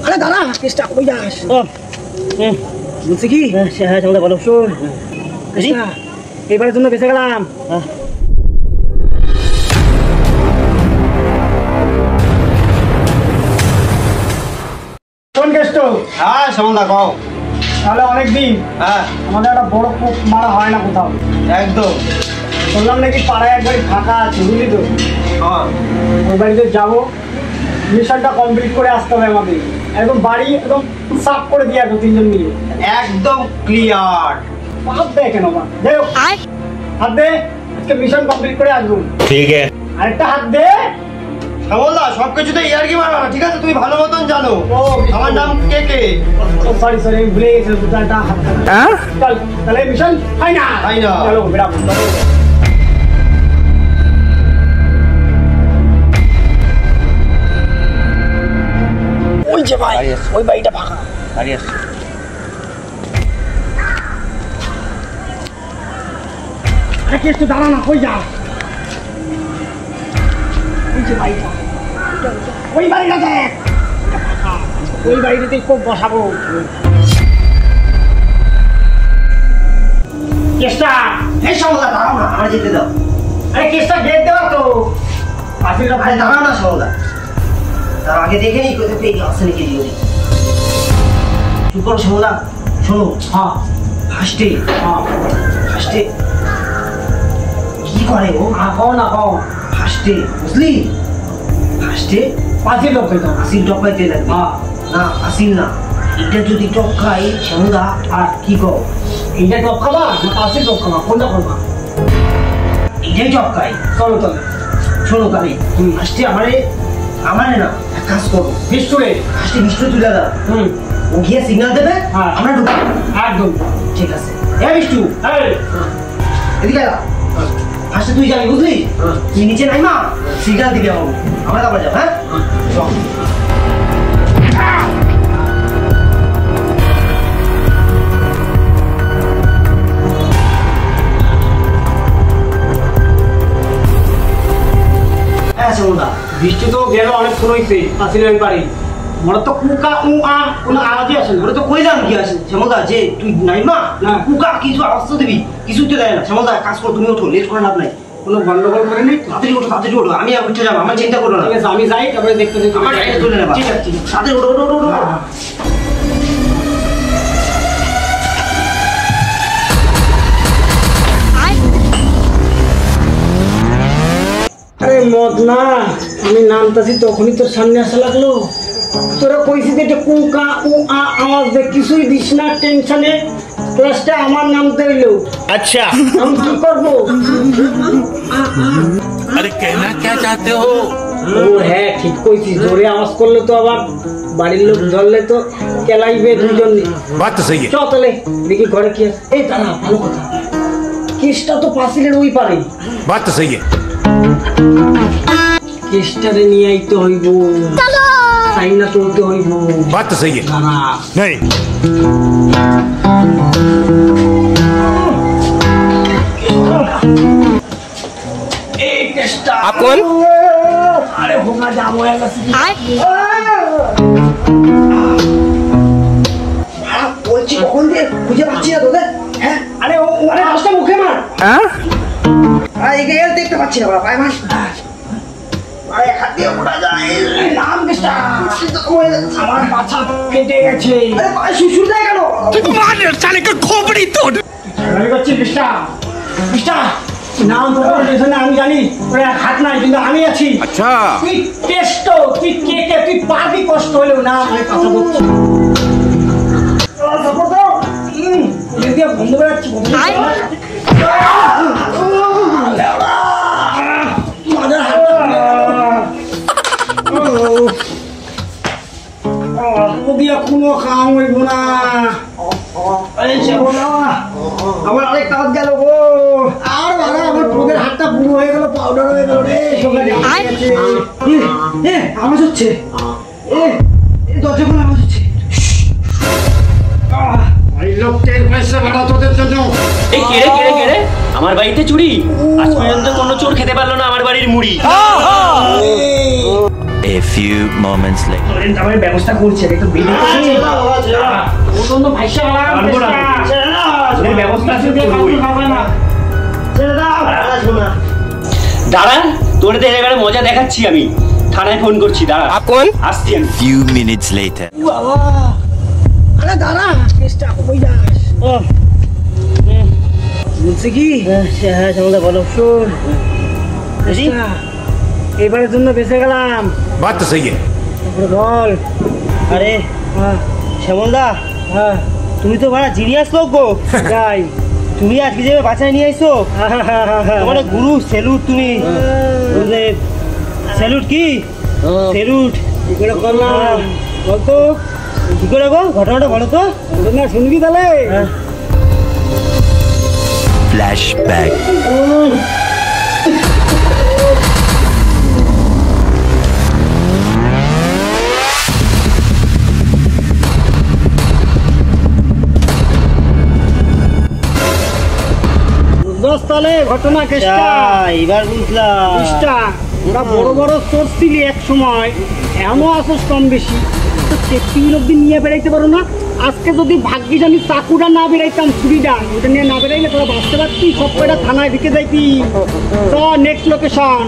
আরে দাঁড়া, কেসটা কই যাস? বলছি কি? হ্যাঁ চলে বলো। শোন, এবারের জন্য বেঁচে গেলাম। কোন কেষ্ট? হ্যাঁ সমন্দা কও। তাহলে অনেকদিন আমাদের একটা বড় কোপ মারা হয় না কোথাও। একদম শুনলাম নাকি পাড়ায় এক বাড়ি ফাঁকা আছে, বুঝলি তো? ওই বাড়িতে যাবো, মিশনটা কমপ্লিট করে আসতে হবে আমাদের। একদম বাড়ি একদম সাফ করে দিয়ে আসবো তিনজন মিলে। একদম ক্লিয়ার। হাত দে কেন মা? যাই হোক, হাত দে, আজকে মিশন কমপ্লিট করে আসবো। ঠিক আছে, আরেকটা হাত দে। সমন্দা সবকিছুতে ইয়ার্কি মারবা না, ঠিক আছে? তুমি ভালো মতন জানো আমার নাম কে কে। সরি সরি, আমি ভুলে গেছি দুটা হাত। চল তাহলে মিশন ফাইনাল। চলো বেড়া। ওই যে ভাই, ওই বাড়িটা ফাঁকা। আরে কি একটু দাঁড়া না, কই যা? ওই যে বাড়িটা, ওই বাড়িটা দেখ, ওই বাড়িটাতেই খুব বসাবো। কেসটা এই সমন্দা দাঁড়াও না, আমার যেতে দাও। আরে কেসটা গেট দেওয়া তো পাঁচিলটা ভাই। দাঁড়াও না সমন্দা, তার আগে দেখে নি কোথাও পেয়ে আসে নাকি জিও। চুপ করো সমন্দা, শোনো। ফার্স্টে কি করে ও? কও না, কও। ফার্স্টে বুঝলি, ফার্স্টে পাঁচিল লোক হইতো। আসিল টপকাইতে লাগবে। না আসিল না, এটা যদি টপকাই সমন্দা আর কি কও? এইটা টপ খাবা না পাঁচিল টপ খাবা, কোনটা করবা? এটাই টপকাই। চলো তাহলে। শোনো তাহলে, ফার্স্টে আমারে না এক কাজ করবো, বিষ্টুরে ফার্স্টে বিষ্টু তুলে দাও। ও গিয়ে সিগন্যাল দেবে, আমরা ঢুকবো। একদম ঠিক আছে। এ বিষ্টু, এদিকে আয়। ফার্স্টে তুই যাবি বুঝলি, তুই নিচে নাই মা, সিগন্যাল দিবি আমাকে, আমরা তারপর যাবো। হ্যাঁ চল। বৃষ্টি তো গেল অনেকক্ষণ হয়েছে, পাঁচিলের বাড়ি। মনে তো কুকা কোনো আওয়াজই আসে না। ওরা তো কইলাম কি আছে শ্যামলদা, যে তুই নাই মা কুকা কিছু আওয়াজ তো দিবি, কিছুই তো দেয় না। শ্যামলদা কাজ কর, তুমি ওঠো, লেট করে লাভ নাই। কোনো গন্ডগোল করে নেই, তাড়াতাড়ি ওঠো। আমি উঠে যাবো, আমার চিন্তা করো না। ঠিক আছে, আমি যাই, তারপরে দেখতে আমার গাড়িটা তুলে নেবা। ঠিক আছে, তাড়াতাড়ি ওঠো। আরে মদ না, আমি নামতাছি তখনই তোর সামনে আসা লাগলো। তোরা কইছিস এটা কুকা আওয়াজ দে, কিছুই দিস না টেনশনে। প্লাসটা আমার নামতে হইলো। আচ্ছা আমি কি করবো? अरे कहना क्या चाहते हो? ও হ্যাঁ ঠিক কইছিস, জোরে আওয়াজ করলে তো আবার বাড়ির লোক ধরলে তো কেলাইবে দুজন। बात तो सही है। চল তাহলে দেখি ঘরে কি আছে। এই দাঁড়া, ভালো কথা, কেসটা তো পাঁচিলের ওই পারে। बात तो सही है। কেসটারে নিয়ে আইতে হইব, সাইনা তুলতে হইব। बात तो सही है। দাঁড়া, नहीं এই কেসটা आप कौन? আরে ভোগা জাম হয়ে গেছে। বলছি কখন দিয়ে খুঁজে পাচ্ছি না তোদের। হ্যাঁ আরে আরে আসটা মুখে মার। এগিয়ে দেখতে পাচ্ছি না, ভাই ভাই। আরে হাত দিয়ে ওঠা যায় নাম কেসটা আমার মাথা ফেটে গেছে। আরে ভাই সুসুর দেয় কেন? साले का खोपड़ी तोड़। আমি করছি কেসটা নাম তো আমি জানি, ওরা হাত নাই, কিন্তু আমি আছি। अच्छा তুই কেষ্ট, তুই কে তুই পাবি, কষ্ট হলেও না আমি কথা বলছি। বন্ধ করে যাচ্ছি। কোনো কাম হইব না। আমার আরেক কাজ গেল গো। আর বাবা, আমার তোদের হাতটা পুরো হয়ে গেল, পাউডার হয়ে গেল রে। আওয়াজ হচ্ছে, দরজা খোলা আওয়াজ হচ্ছে। লোকটের পয়সা ভাড়া তোদের জন্য। এই কেড়ে আমার বাড়িতে চুরি? আজ পর্যন্ত কোনো চোর খেতে পারলো না আমার বাড়ির মুড়ি। A few moments later. আমার ব্যবস্থা করছে একটু বেঁধে ওজন্য ভাইসা গেলাম পারবো না। ছেড়ে দাও ওদের ব্যবস্থা আছে কাউকে খাবে না ছেড়ে দাও শোনা দাঁড়া, তোর এবারে মজা দেখাচ্ছি আমি। থানায় ফোন করছি, দাঁড়া। আসছি আমি। Few minutes later. বাবা আরে দাঁড়া কেসটা কই যাস বলছি কি হ্যাঁ শ্যামলদা বলো। শোন কেসটা এবারের জন্য বেঁচে গেলাম बात तो सही है। তারপরে বল। আরে হ্যাঁ শ্যামলদা, হ্যাঁ তুমি তো বড় জিনিয়াস লোক গো। যাই তুমি আজকে যে বাঁচায় নিয়ে আইছো, তোমার গুরু স্যালুট। তুমি স্যালুট কি স্যালুট কি করে করলাম বলতো কি করে গো? ঘটনাটা বলো তো। না শুনবি তাহলে Flashback. তাহলে ঘটনা কেসটা এবার বুঝলাম। কেসটা ওরা বড় বড় চোর ছিলি এক সময়, এমনও আসোস কম বেশি তো সেফটিগুলো অব্দি নিয়ে বেড়াইতে পারো না। আজকে যদি ভাগ্যিস আমি চাকুটা না বেড়াইতাম, ছুরিটা ওটা নিয়ে না বেড়াইলে তোরা বাঁচতে পারতি, সব কয়টা থানায় ঢুকে যাইতি। তো নেক্সট লোকেশন